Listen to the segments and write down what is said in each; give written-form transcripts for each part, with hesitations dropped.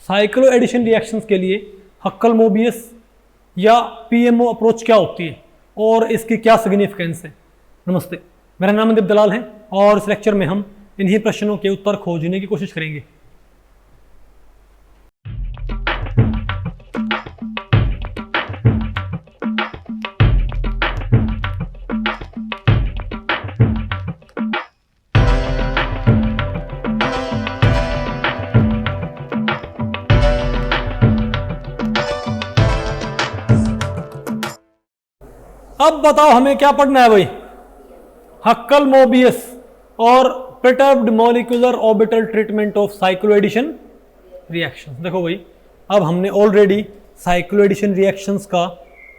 Cyclo addition reactions के लिए हक्कल Mobius या पीएमओ अप्रोच क्या होती है और इसकी क्या सिग्निफिकेंस है। नमस्ते, मेरा नाम दीप दलाल है और इस लेक्चर में हम इन्हीं प्रश्नों के उत्तर खोजने की कोशिश करेंगे। अब बताओ हमें क्या पढ़ना है भाई, हक्कल मोबियस और perturbed molecular orbital treatment of cycloaddition reactions। देखो भाई, अब हमने ऑलरेडी cycloaddition reactions का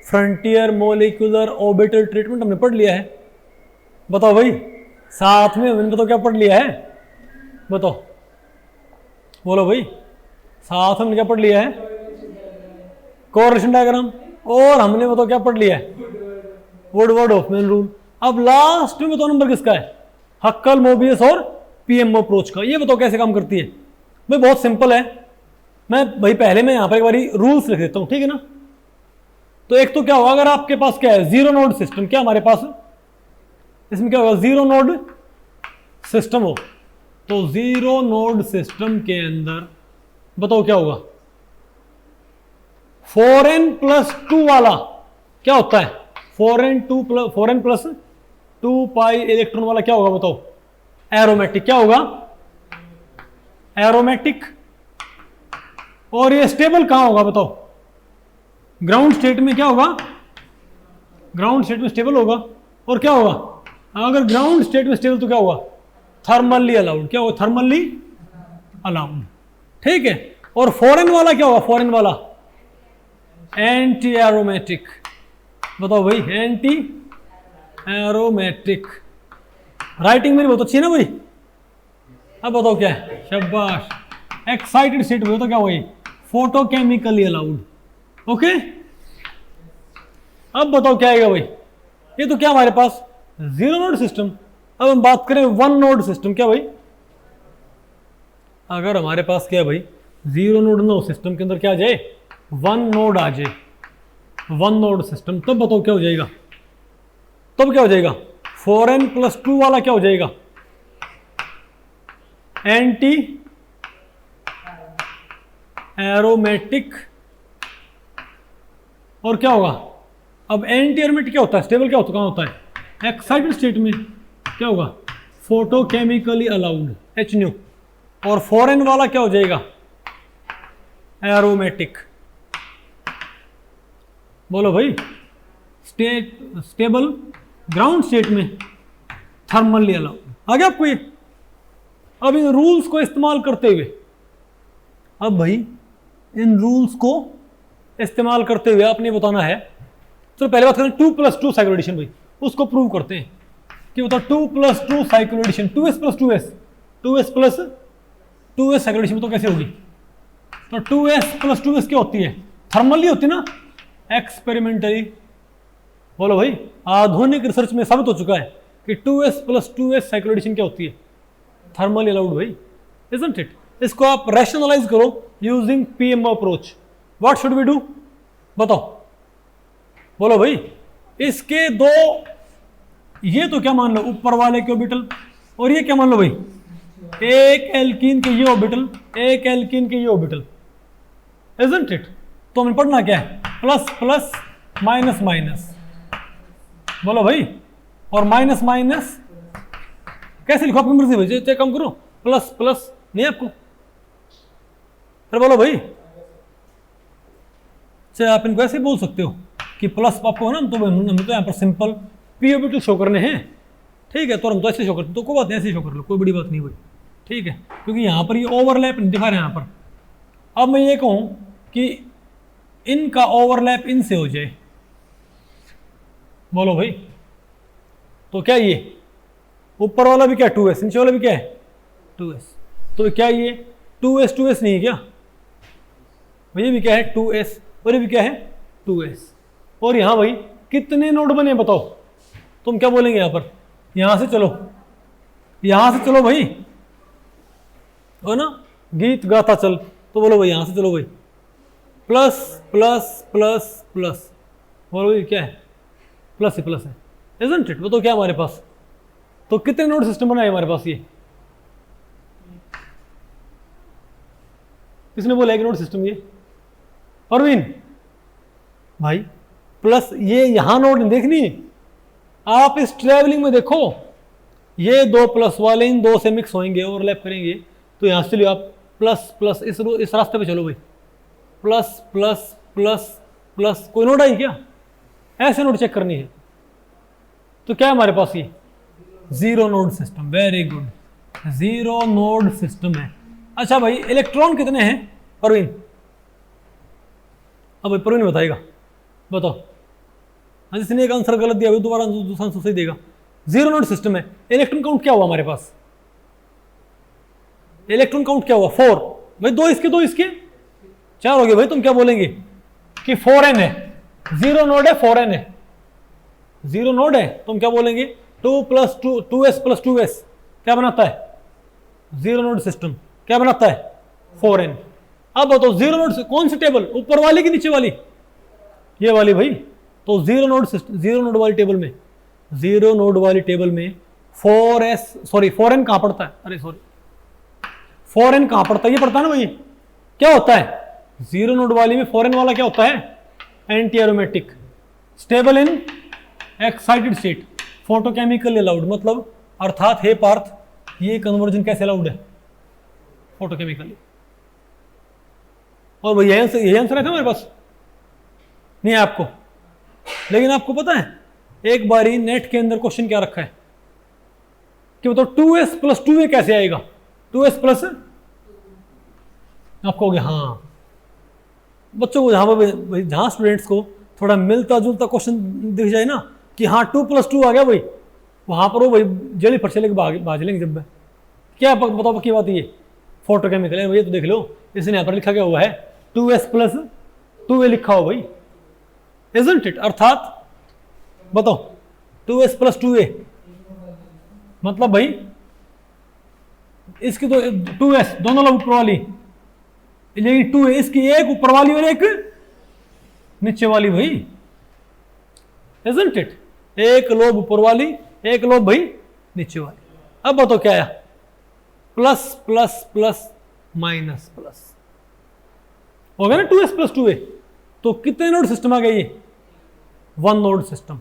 frontier molecular orbital treatment हमने पढ़ लिया है। बताओ भाई, साथ में हमने तो क्या पढ़ लिया है, बताओ, बोलो भाई, साथ में हमने क्या पढ़ लिया है, कोरिलेशन डायग्राम, और हमने बताओ क्या पढ़ लिया है, वुडवर्ड हॉफमैन रूल। अब लास्ट में बताओ नंबर किसका है, हक्कल मोबियस और पीएमओ अप्रोच का। ये बताओ कैसे काम करती है भाई, बहुत सिंपल है। मैं पहले मैं यहां पर एक बारी रूल्स लिख देता हूं, ठीक है ना। तो एक तो क्या होगा, अगर आपके पास क्या है, जीरो नोड सिस्टम, क्या हमारे पास इसमें क्या होगा, जीरो नोड सिस्टम हो, तो जीरो नोड सिस्टम के अंदर बताओ क्या होगा, 4n+2 वाला क्या होता है, 4n+2 पाई इलेक्ट्रॉन वाला क्या होगा बताओ, एरोमेटिक। क्या होगा, एरोमेटिक। और ये स्टेबल कहां होगा बताओ, ग्राउंड स्टेट में क्या होगा, ग्राउंड स्टेट में स्टेबल होगा। और क्या होगा, अगर ग्राउंड स्टेट में स्टेबल तो क्या होगा, थर्मली अलाउड। क्या होगा, थर्मली अलाउड, ठीक है। और 4n वाला क्या होगा, 4n वाला एंटी एरोमेटिक। बताओ भाई, एंटी एरोमेट्रिक। राइटिंग मेरी बहुत अच्छी है ना भाई। अब बताओ क्या है, शाबाश। एक्साइटेड स्टेट में तो क्या हुई, फोटोकेमिकली अलाउड। ओके, अब बताओ क्या आएगा भाई, ये तो क्या हमारे पास जीरो नोड सिस्टम। अब हम बात करें वन नोड सिस्टम। क्या भाई, अगर हमारे पास क्या है भाई, जीरो नोड नो सिस्टम के अंदर क्या आ जाए, वन नोड आ जाए, वन नोड सिस्टम, तब बताओ क्या हो जाएगा, तब क्या हो जाएगा, 4n+2 वाला क्या हो जाएगा, एंटी एरोमेटिक। और क्या होगा, अब एंटी एरोमेटिक क्या होता है, स्टेबल क्या होता, कहां होता है, एक्साइटेड स्टेट में क्या होगा, फोटोकेमिकली अलाउड, H-nu। और 4n वाला क्या हो जाएगा, एरोमेटिक। बोलो भाई, स्टेबल ग्राउंड स्टेट में थर्मली अलाउड। आ गया आपको ये। अब इन रूल्स को इस्तेमाल करते हुए, अब भाई इन रूल्स को इस्तेमाल करते हुए आपने बताना है, तो पहले बात करें 2+2 साइक्लोएडिशन भाई, उसको प्रूव करते हैं कि बताओ 2+2 साइक्लोएडिशन, 2s+2s, 2s+2s साइक्लोएडिशन तो कैसे होगी। तो 2s+2s क्या होती है, थर्मली होती है ना, एक्सपेरिमेंटली। बोलो भाई, आधुनिक रिसर्च में साबित हो चुका है कि 2s+2s साइक्लोएडिशन क्या होती है, थर्मली अलाउड भाई, इजंट इट। इसको आप रैशनलाइज करो using PMO approach. What should we do, बताओ, बोलो भाई। इसके दो, ये तो क्या मान लो ऊपर वाले के ऑर्बिटल, और ये क्या मान लो भाई, एक एल्कीन के ये ऑर्बिटल, एक एल्कीन के ये ऑर्बिटल, इजंट इट। तो हमें पढ़ना क्या है, प्लस प्लस माइनस माइनस। बोलो भाई, और माइनस माइनस कैसे लिखो आपकी मर्जी भाई, चेक कम करो, प्लस प्लस नहीं आपको, अरे बोलो भाई, चाहे आप इनको ऐसे बोल सकते हो कि प्लस आपको है ना, तो हम तो यहाँ पर सिंपल पी ऑर्बिटल शो करने हैं, ठीक है, तो हम तो ऐसे शो करते, तो कोई बात नहीं, ऐसे शो कर लो, कोई बड़ी बात नहीं भाई, ठीक है, क्योंकि यहाँ पर ये ओवरलैप नहीं दिखा रहे यहाँ पर। अब मैं ये कहूँ कि इनका ओवरलैप इनसे हो जाए, बोलो भाई, तो क्या ये ऊपर वाला भी क्या 2s, नीचे वाला भी क्या है 2s, तो क्या ये 2s नहीं है क्या, ये भी क्या है 2s, और ये भी क्या है 2s। और यहां भाई कितने नोड बने बताओ, तुम क्या बोलेंगे यहां पर, यहां से चलो, यहां से चलो भाई, हो ना, गीत गाता चल, तो बोलो भाई यहाँ से चलो भाई, प्लस प्लस प्लस प्लस, बोलो भाई क्या है, प्लस ही प्लस है, इजंट इट? वो तो क्या हमारे पास, तो कितने नोड सिस्टम बनाए हमारे पास? ये किसने बोला एक नोड सिस्टम? ये परवीन भाई, प्लस ये यहां नोड देखनी, आप इस ट्रेवलिंग में देखो, ये दो प्लस वाले इन दो से मिक्स होंगे, ओवरलैप करेंगे, तो यहां से चलिए आप प्लस प्लस इस रास्ते पे चलो भाई, प्लस प्लस प्लस प्लस, कोई नोड आई क्या? ऐसे नोड चेक करनी है। तो क्या है हमारे पास? ये zero node system, very good, zero node system है। अच्छा भाई, इलेक्ट्रॉन कितने हैं परवीन? अब भाई परवीन बताएगा, बताओ। हाँ, जिसने एक आंसर गलत दिया दोबारा दूसरा आंसर सही देगा। जीरो नोड सिस्टम है, इलेक्ट्रॉन काउंट क्या हुआ हमारे पास? इलेक्ट्रॉन काउंट क्या हुआ? 4 भाई, दो इसके 4 हो गए भाई। तुम क्या बोलेंगे कि 4n है, जीरो नोड है, 4n है, जीरो नोड है, तुम क्या बोलेंगे? 2 प्लस 2s प्लस 2s क्या बनाता है? जीरो नोड सिस्टम क्या बनाता है? 4n। अब बताओ जीरो नोड से कौन सी टेबल, ऊपर वाली की नीचे वाली? ये वाली भाई। तो जीरो नोड वाली टेबल में, जीरो नोड वाली टेबल में 4n कहां पड़ता है? अरे सॉरी, 4n कहां पड़ता है? ये पड़ता है ना भाई। क्या होता है जीरो नोड वाली में? 4n वाला क्या होता है? Anti aromatic, stable in excited state, photochemical allowed, मतलब अर्थात हे पार्थ, ये कन्वर्जन कैसे अलाउड है? फोटोकेमिकली। और भाई यही आंसर है था हमारे पास, नहीं है आपको? लेकिन आपको पता है एक बारी नेट के अंदर क्वेश्चन क्या रखा है कि बताओ 2s प्लस 2a कैसे आएगा? 2s प्लस, आप कहोगे हाँ, बच्चों को जहां स्टूडेंट्स को थोड़ा मिलता जुलता क्वेश्चन दिख जाए ना कि हाँ 2 प्लस 2 आ गया भाई, वहां पर वो भाई जली फट चले बाज लेंगे। जब क्या बताओ पक्की बात, ये फोटोकेमिकल है भैया, तो देख लो इसने यहाँ पर लिखा क्या हुआ है? 2s प्लस 2a लिखा हो भाई, इजंट इट? अर्थात बताओ 2s प्लस 2a मतलब भाई इसकी तो 2s दोनों लोग ऊपर वाली, लेकिन 2a इसकी एक ऊपर वाली और एक नीचे वाली भाई, इजंट इट? एक लोब ऊपर वाली, एक लोब भाई नीचे वाली। अब बताओ क्या आया? Plus plus plus minus plus हो गया ना 2s प्लस 2a। तो कितने नोड सिस्टम आ गया? ये 1 नोड सिस्टम।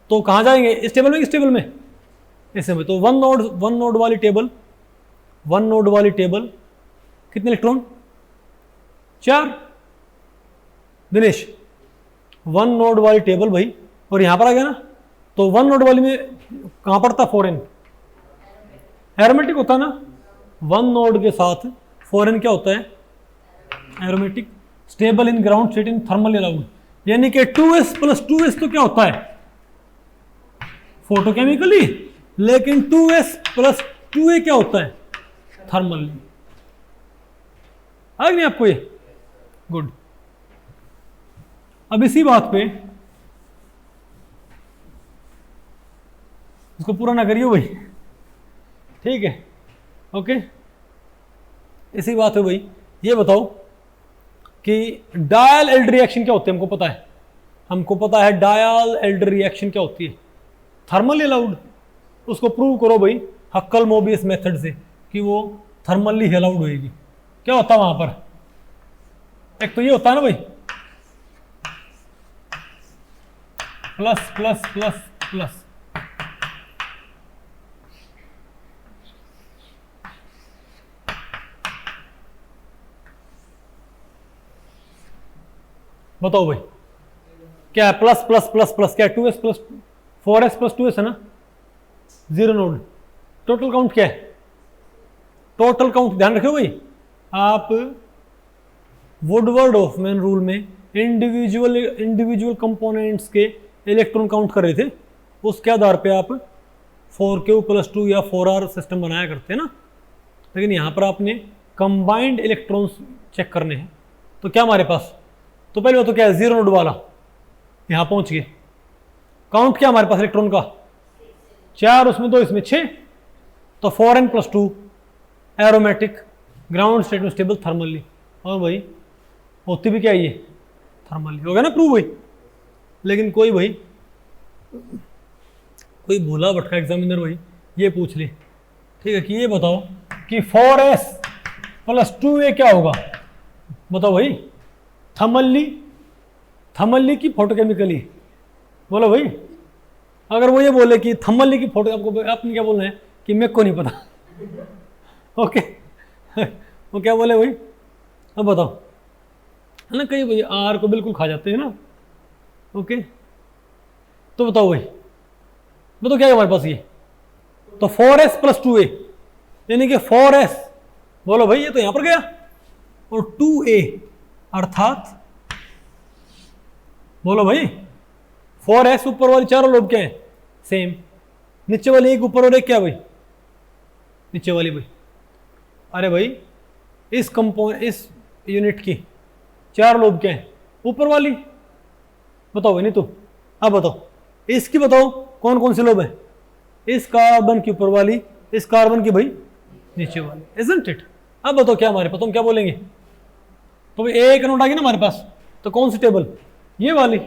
तो कहां जाएंगे? इस टेबल में, किस टेबल में? इसे में। तो वन नोड वाली टेबल, कितने इलेक्ट्रॉन? 4। दिनेश, 1 नोड वाली टेबल भाई, और यहां पर आ गया ना, तो 1 नोड वाली में कहां पड़ता? 4n, एरोमेटिक होता ना। 1 नोड के साथ 4n क्या होता है? Aromatic, stable in ground state in thermal allowed. यानी कि 2s प्लस 2s तो क्या होता है? फोटोकेमिकली। लेकिन 2s प्लस 2a क्या होता है? थर्मली। आ गया आपको ये? गुड। अब इसी बात पे, इसको पूरा ना करियो भाई, ठीक है? ओके, इसी बात है भाई। ये बताओ कि डायल एल्ड रिएक्शन क्या होती है? हमको पता है, डायल एल्ड रिएक्शन क्या होती है? Thermally allowed. उसको प्रूव करो भाई हक्कल मोबियस मेथड से कि वो थर्मली अलाउड होएगी। क्या होता है वहां पर? एक तो ये होता है ना भाई, प्लस प्लस प्लस प्लस, बताओ भाई क्या है? प्लस प्लस प्लस प्लस क्या है? 2s plus 4s plus 2s है ना, जीरो नोड। टोटल काउंट क्या है? टोटल काउंट ध्यान रखो भाई, आप वुडवर्ड हॉफमैन रूल में इंडिविजुअल कंपोनेंट्स के इलेक्ट्रॉन काउंट कर रहे थे, उसके आधार पे आप 4q प्लस 2 या 4r सिस्टम बनाया करते हैं ना। लेकिन यहाँ पर आपने कंबाइंड इलेक्ट्रॉन्स चेक करने हैं। तो क्या हमारे पास? तो पहले बात तो क्या है? जीरो नोड वाला यहाँ पहुँच गए। काउंट क्या हमारे पास इलेक्ट्रॉन का? 4, उसमें 2, इसमें 6। तो 4n plus 2 aromatic, ground state में स्टेबल थर्मली। और भाई होती भी क्या है ये थर्मली, हो गया ना प्रूव भाई। लेकिन कोई भोला भटका एग्जामिनर भाई ये पूछ ले, ठीक है, कि ये बताओ कि 4s + 2a क्या होगा। बताओ भाई, थर्मली की फोटोकेमिकली, बोलो भाई। अगर वो ये बोले कि थर्मली की फोटो, आपने क्या बोलना है कि मेरे को नहीं पता। ओके वो क्या बोले भाई, अब बताओ, है ना, कई भाई आर को बिल्कुल खा जाते हैं ना। ओके तो बताओ भाई, बताओ क्या है हमारे पास ये, तो 4s + 2a यानी कि 4s, बोलो भाई ये तो यहां पर गया, और 2a अर्थात, बोलो भाई 4s ऊपर वाली चारों लोग क्या है सेम, नीचे वाली एक ऊपर और एक क्या भाई नीचे वाली भाई। अरे भाई इस यूनिट की चार लोग क्या है ऊपर वाली, बताओ भाई नहीं तो। अब बताओ इसकी, बताओ कौन कौन से लोग हैं, इस कार्बन की ऊपर वाली, इस कार्बन की भाई नीचे वाली, इजंट इट। अब बताओ क्या हमारे पास, तुम क्या बोलेंगे, तो भाई एक नोट आ गई ना हमारे पास, तो कौन सी टेबल, ये वाली।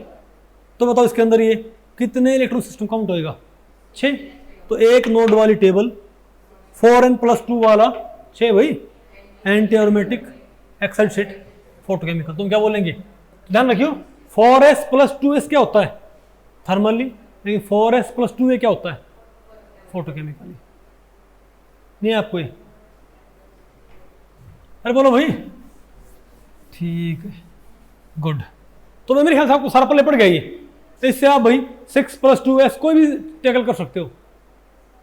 तो बताओ इसके अंदर ये कितने इलेक्ट्रॉन सिस्टम काउंट होएगा, 6। तो एक नोड वाली टेबल 4n + 2 वाला 6 भाई, एंटी एरोमेटिक एक्साइड फोटोकेमिकल। तुम क्या बोलेंगे, ध्यान रखियो 4s + 2s क्या होता है थर्मली, लेकिन 4s + 2a क्या होता है फोटोकेमिकली। नहीं है आपको ये, अरे बोलो भाई, ठीक है गुड। तो मैं मेरे ख्याल से आपको सारा पल्ले पड़ गया ये, इससे आप भाई 6 + 2s कोई भी टैकल कर सकते हो,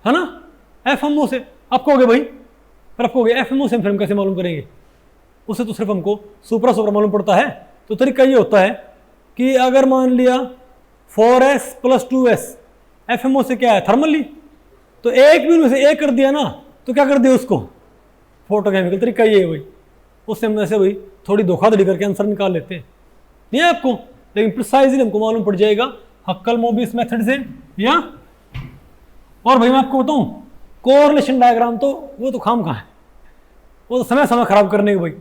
है ना। FMO से आप कहोगे भाई, पर आप कहोगे FMO से हम कैसे मालूम करेंगे, उसे तो सिर्फ हमको सुपरा मालूम पड़ता है। तो तरीका ये होता है कि अगर मान लिया 4s + 2s FMO से क्या है थर्मली, तो एक भी उनमें से एक कर दिया ना, तो क्या कर दिया उसको फोटोकेमिकल। तरीका ये है भाई, उससे हम ऐसे भाई थोड़ी धोखाधड़ी करके आंसर निकाल लेते हैं, नहीं है आपको, लेकिन प्रिसाइजली हमको मालूम पड़ जाएगा हक्कल मोबियस मेथड से। या और भाई मैं आपको बताऊं, कोरिलेशन डायग्राम तो वो तो खाम खा है, वो तो समय खराब करने के भाई,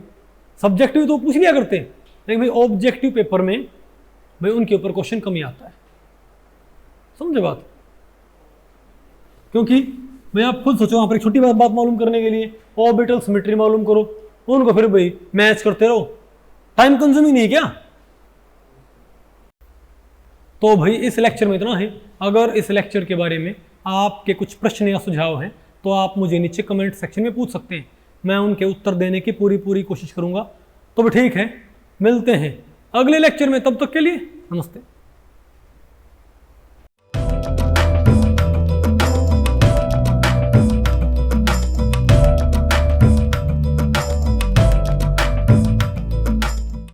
सब्जेक्टिव तो पूछ लिया करते, लेकिन भाई ऑब्जेक्टिव पेपर में भाई उनके ऊपर क्वेश्चन कम ही आता है, समझे बात। क्योंकि मैं आप खुद सोचो, वहां पर एक छोटी बात मालूम करने के लिए ऑर्बिटल सिमेट्री मालूम करो, उनको फिर भाई मैच करते रहो, टाइम कंज्यूमिंग नहीं क्या। तो भाई इस लेक्चर में इतना है। अगर इस लेक्चर के बारे में आपके कुछ प्रश्न या सुझाव हैं तो आप मुझे नीचे कमेंट सेक्शन में पूछ सकते हैं, मैं उनके उत्तर देने की पूरी कोशिश करूंगा। तो भी ठीक है, मिलते हैं अगले लेक्चर में, तब तक के लिए नमस्ते।